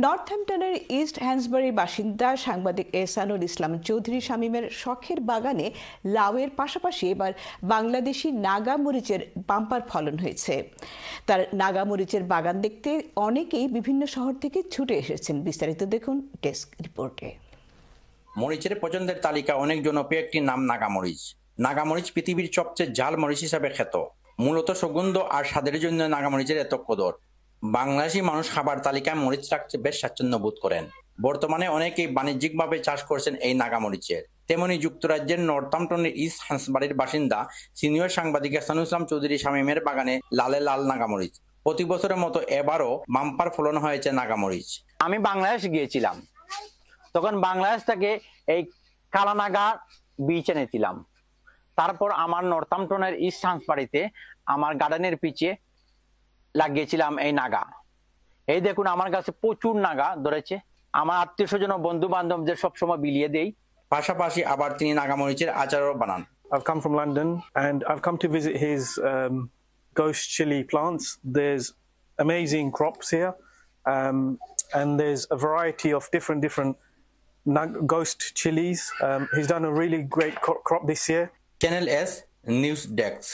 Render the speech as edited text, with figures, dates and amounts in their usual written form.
নর্থহ্যাম্পটনের east হ্যান্সবারির বাসিন্দা সাংবাদিক এহসানুল ইসলাম চৌধুরী শামীমের শখের বাগানে লাউয়ের পাশাপাশি এবার বাংলাদেশি নাগা মরিচের বাম্পার ফলন হয়েছে। তার নাগা মরিচের বাগান দেখতে অনেকেই বিভিন্ন শহর থেকে ছুটে এসেছেন। বিস্তারিত দেখুন ডেস্ক রিপোর্টে। মরিচের পছন্দের তালিকা অনেক জনপ্রিয় একটি নাম নাগামরিচ। নাগামরিচ পৃথিবীর সবচেয়ে ঝাল মরিচ হিসাবে খ্যাত। মূলত সুগন্ধ আর স্বাদের জন্য নাগামরিচের এত কদর। বাংলাদেশি মানুষ খাবার তালিকায় মরিচ রাখতে বেশ স্বাচ্ছন্দ্য বোধ করেন। বর্তমানে অনেকেই বাণিজ্যিকভাবে চাষ করছেন এই নাগামরিচের। তেমনি যুক্তরাজ্যের নর্থহ্যাম্পটনের ইস্ট হ্যান্সবারির বাসিন্দা সিনিয়র সাংবাদিক এহসানুল ইসলাম চৌধুরী শামীমের বাগানে লালে লাল নাগামরিচ। প্রতি বছরের মতো এবারও বাম্পার ফলন হয়েছে নাগামরিচ। আমি বাংলাদেশ গিয়েছিলাম, তখন বাংলাদেশ থেকে এই কালানাগা বীজ এনেছিলাম। তারপর আমার নর্থহ্যাম্পটনের ইস্ট হ্যান্সবারিতে আমার গার্ডেনের পিছে লাগিয়েছিলাম এই নাগা। এই দেখুন, আমার কাছে প্রচুর নাগা ধরেছে। আমার আত্মীয় স্বজন ও বন্ধু বান্ধবদের সবসময় বিলিয়ে দেই। পাশাপাশি আবার তিনি নাগামরিচের আচারও বানান। I've come from London and I've come to visit his ghost chili plants. There's amazing crops here, and there's a variety of different ghost chilies. He's done a really great crop this year. Channel S News Desk.